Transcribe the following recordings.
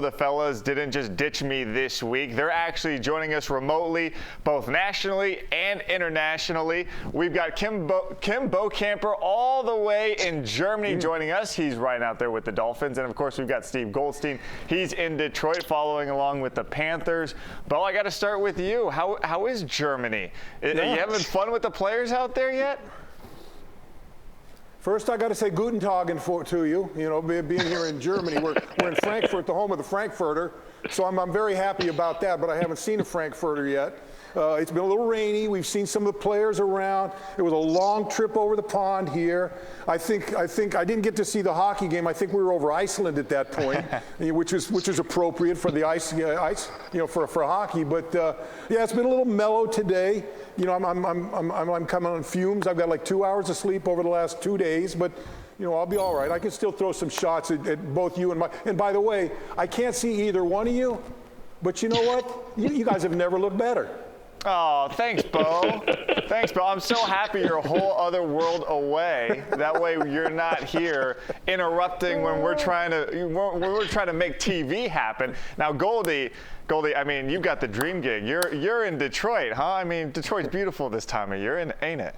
The fellas didn't just ditch me this week. They're actually joining us remotely, both nationally and internationally. We've got Kim Bokamper all the way in Germany joining us. He's right out there with the Dolphins. And, of course, we've got Steve Goldstein. He's in Detroit following along with the Panthers. Bo, I got to start with you. How is Germany? Are you having fun with the players out there yet? First, I got to say Guten Tag to you. You know, being here in Germany, we're in Frankfurt, the home of the Frankfurter, so I'm very happy about that. But I haven't seen a Frankfurter yet. It's been a little rainy. We've seen some of the players around. It was a long trip over the pond here. I think I didn't get to see the hockey game. I think we were over Iceland at that point, which is appropriate for the ice, for hockey. But yeah, it's been a little mellow today. You know, I'm coming on fumes. I've got like 2 hours of sleep over the last 2 days, but you know, I'll be all right. I can still throw some shots at both you and my. And by the way, I can't see either one of you, but you know what? You guys have never looked better. Oh, thanks, Bo. Thanks, Bo. I'm so happy you're a whole other world away. That way you're not here interrupting when we're trying to make TV happen. Now, Goldie, I mean, you've got the dream gig. You're in Detroit, huh? I mean, Detroit's beautiful this time of year, ain't it?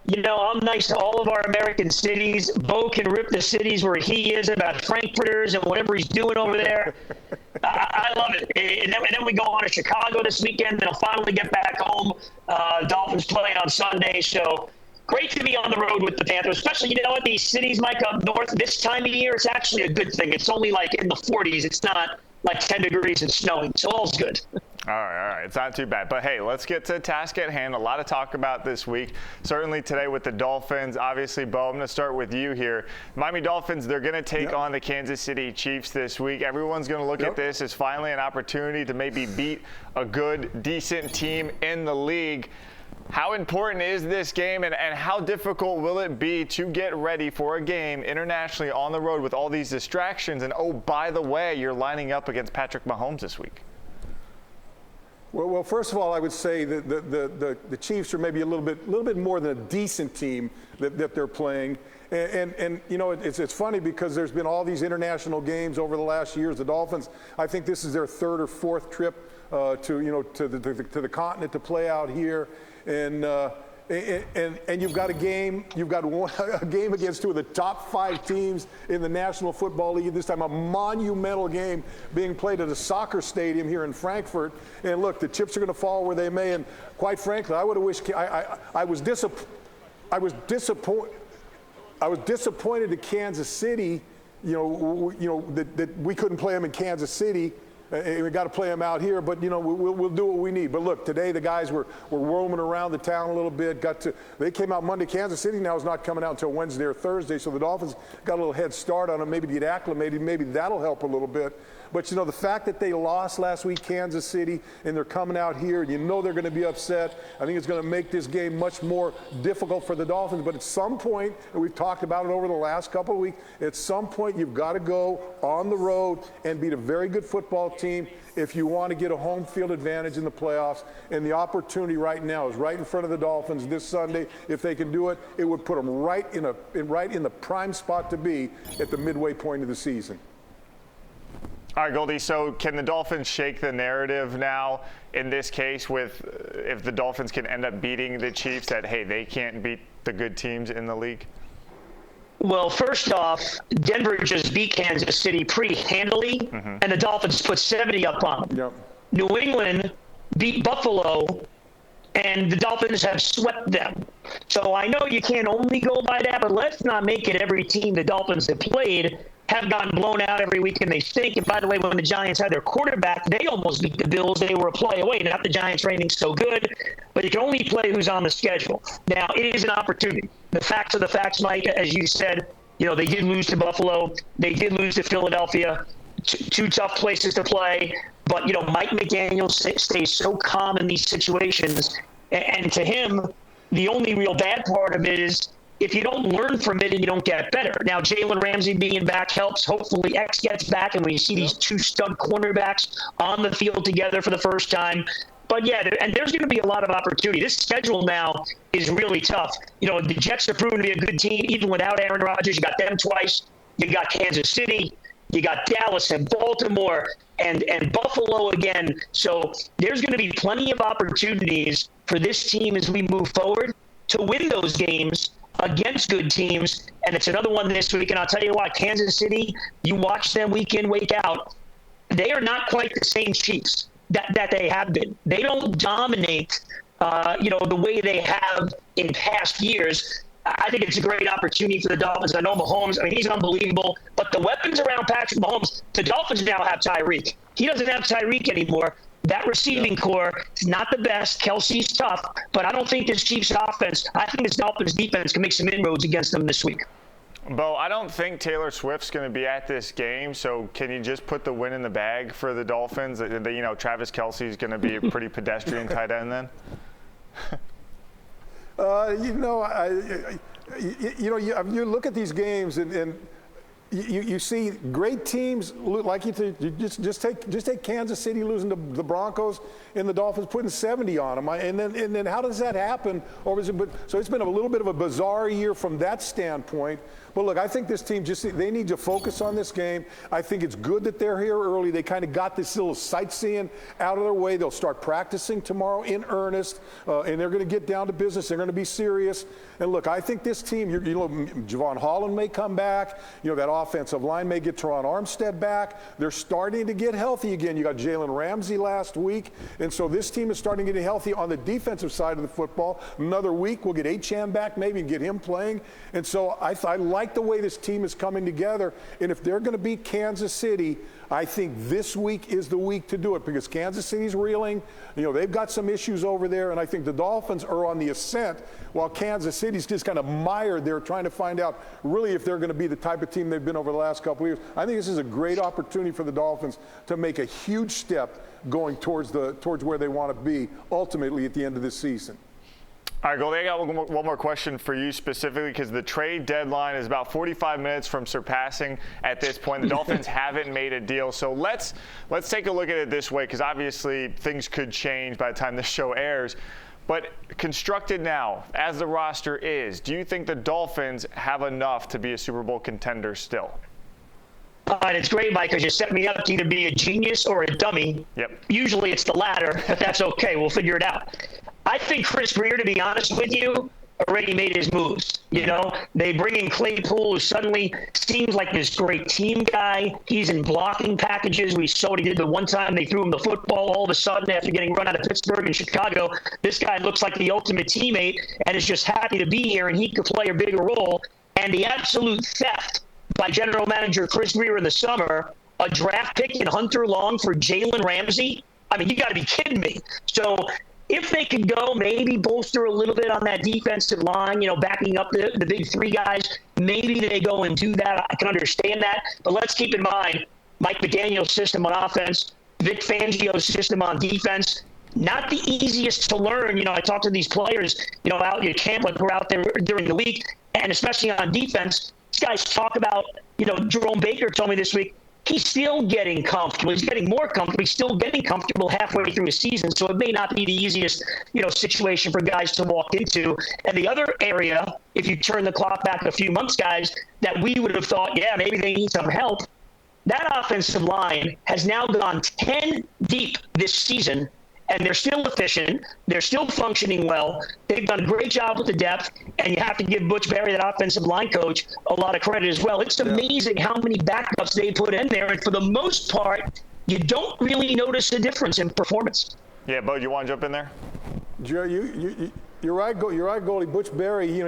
You know, I'm nice to all of our American cities. Bo can rip the cities where he is about Frankfurters and whatever he's doing over there. I love it. And then we go on to Chicago this weekend. Then I'll finally get back home. Dolphins playing on Sunday. So great to be on the road with the Panthers, especially, you know what, these cities, Mike, up north this time of year, it's actually a good thing. It's only like in the 40s. It's not like 10 degrees and snowing. So all's good. All right. It's not too bad. But, hey, let's get to the task at hand. A lot to talk about this week. Certainly today with the Dolphins. Obviously, Bo, I'm going to start with you here. Miami Dolphins, they're going to take on the Kansas City Chiefs this week. Everyone's going to look at this as finally an opportunity to maybe beat a good, decent team in the league. How important is this game, and how difficult will it be to get ready for a game internationally on the road with all these distractions? And, oh, by the way, you're lining up against Patrick Mahomes this week. Well, first of all, I would say that the Chiefs are maybe a little bit more than a decent team that they're playing. And you know, it's funny because there's been all these international games over the last years. The Dolphins, I think this is their third or fourth trip to the continent to play out here. And you've got a game against two of the top 5 teams in the National Football League. This time, a monumental game being played at a soccer stadium here in Frankfurt. And look, the chips are going to fall where they may. And quite frankly, I would have wished I was disappointed at Kansas City. That we couldn't play them in Kansas City. We got to play them out here, but, you know, we'll do what we need. But, look, today the guys were roaming around the town a little bit. They came out Monday. Kansas City now is not coming out until Wednesday or Thursday, so the Dolphins got a little head start on them, maybe to get acclimated. Maybe that'll help a little bit. But, you know, the fact that they lost last week, Kansas City, and they're coming out here, and you know they're going to be upset, I think it's going to make this game much more difficult for the Dolphins. But at some point, and we've talked about it over the last couple of weeks, at some point you've got to go on the road and beat a very good football team if you want to get a home field advantage in the playoffs. And the opportunity right now is right in front of the Dolphins this Sunday. If they can do it, it would put them right in the prime spot to be at the midway point of the season. All right, Goldie, so can the Dolphins shake the narrative now in this case if the Dolphins can end up beating the Chiefs that, hey, they can't beat the good teams in the league? Well, first off, Denver just beat Kansas City pretty handily, and the Dolphins put 70 up on them. Yep. New England beat Buffalo, and the Dolphins have swept them. So I know you can't only go by that, but let's not make it every team the Dolphins have played have gotten blown out every week and they stink. And by the way, when the Giants had their quarterback, they almost beat the Bills. They were a play away. Not the Giants' rating's so good, but you can only play who's on the schedule. Now, it is an opportunity. The facts are the facts, Mike. As you said, you know, they did lose to Buffalo. They did lose to Philadelphia. Two tough places to play. But, you know, Mike McDaniel stays so calm in these situations. And to him, the only real bad part of it is if you don't learn from it and you don't get better. Now, Jalen Ramsey being back helps. Hopefully X gets back and we see these two stud cornerbacks on the field together for the first time. But, yeah, and there's going to be a lot of opportunity. This schedule now is really tough. You know, the Jets are proven to be a good team. Even without Aaron Rodgers, you got them twice. You got Kansas City. You got Dallas and Baltimore and Buffalo again. So there's going to be plenty of opportunities for this team as we move forward to win those games against good teams. And it's another one this week. And I'll tell you what, Kansas City, you watch them week in, week out, they are not quite the same Chiefs that they have been. They don't dominate, the way they have in past years. I think it's a great opportunity for the Dolphins. I know Mahomes, he's unbelievable. But the weapons around Patrick Mahomes, the Dolphins now have Tyreek. He doesn't have Tyreek anymore. That receiving core is not the best. Kelsey's tough. But I don't think this Chiefs offense, I think this Dolphins defense can make some inroads against them this week. Bo, I don't think Taylor Swift's going to be at this game, so can you just put the win in the bag for the Dolphins? Travis Kelce's going to be a pretty pedestrian tight end then? You look at these games and you see great teams like you just take Kansas City losing to the Broncos and the Dolphins putting 70 on them, and then how does that happen? So it's been a little bit of a bizarre year from that standpoint. But look, I think this team they need to focus on this game. I think it's good that they're here early. They kind of got this little sightseeing out of their way. They'll start practicing tomorrow in earnest, and they're going to get down to business. They're going to be serious. And look, I think this team, Javon Holland may come back. That offensive line may get Teron Armstead back. They're starting to get healthy again. You got Jalen Ramsey last week. And so this team is starting to get healthy on the defensive side of the football. Another week, we'll get Achane back maybe and get him playing. And so I like the way this team is coming together. And if they're going to beat Kansas City, I think this week is the week to do it because Kansas City's reeling. They've got some issues over there, and I think the Dolphins are on the ascent while Kansas City's just kind of mired there trying to find out really if they're going to be the type of team they've been over the last couple of years. I think this is a great opportunity for the Dolphins to make a huge step going towards where they want to be ultimately at the end of this season. All right, Goldie, I got one more question for you specifically because the trade deadline is about 45 minutes from surpassing at this point. The Dolphins haven't made a deal. So let's take a look at it this way because obviously things could change by the time this show airs. But constructed now, as the roster is, do you think the Dolphins have enough to be a Super Bowl contender still? And it's great, Mike, because you set me up to either be a genius or a dummy. Yep. Usually it's the latter, but that's okay. We'll figure it out. I think Chris Greer, to be honest with you, already made his moves. They bring in Claypool, who suddenly seems like this great team guy. He's in blocking packages. We saw what he did the one time they threw him the football. All of a sudden, after getting run out of Pittsburgh and Chicago, this guy looks like the ultimate teammate and is just happy to be here, and he could play a bigger role. And the absolute theft by general manager Chris Greer in the summer, a draft pick in Hunter Long for Jalen Ramsey. You got to be kidding me. So if they could go maybe bolster a little bit on that defensive line, backing up the big three guys, maybe they go and do that. I can understand that. But let's keep in mind Mike McDaniel's system on offense, Vic Fangio's system on defense, not the easiest to learn. I talked to these players, out in camp when we're out there during the week, and especially on defense. These guys talk about, Jerome Baker told me this week, he's still getting comfortable. He's getting more comfortable. He's still getting comfortable halfway through the season. So it may not be the easiest, situation for guys to walk into. And the other area, if you turn the clock back a few months, guys, that we would have thought, yeah, maybe they need some help. That offensive line has now gone 10 deep this season, and they're still efficient. They're still functioning well. They've done a great job with the depth, and you have to give Butch Barry, that offensive line coach, a lot of credit as well. It's amazing how many backups they put in there, and for the most part, you don't really notice a difference in performance. Yeah, Bo, you want to jump in there? Joe, you're right, Goldie. Butch Barry, he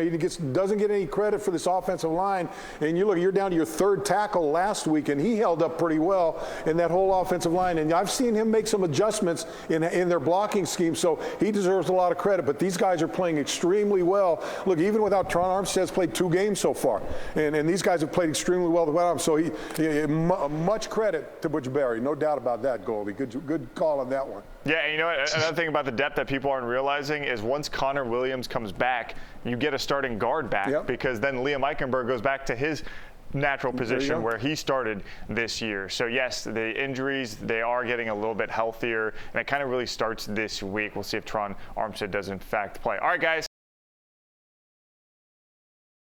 doesn't get any credit for this offensive line. And you're down to your third tackle last week, and he held up pretty well in that whole offensive line. And I've seen him make some adjustments in their blocking scheme, so he deserves a lot of credit. But these guys are playing extremely well. Look, even without Teron Armstead's played 2 games so far, and these guys have played extremely well without him. So much credit to Butch Barry, no doubt about that, Goldie. Good call on that one. Yeah, and another thing about the depth that people aren't realizing is once Connor Williams comes back, you get a starting guard back because then Liam Eichenberg goes back to his natural position where he started this year. So yes, the injuries, they are getting a little bit healthier, and it kind of really starts this week. We'll see if Teron Armstead does in fact play. All right, guys.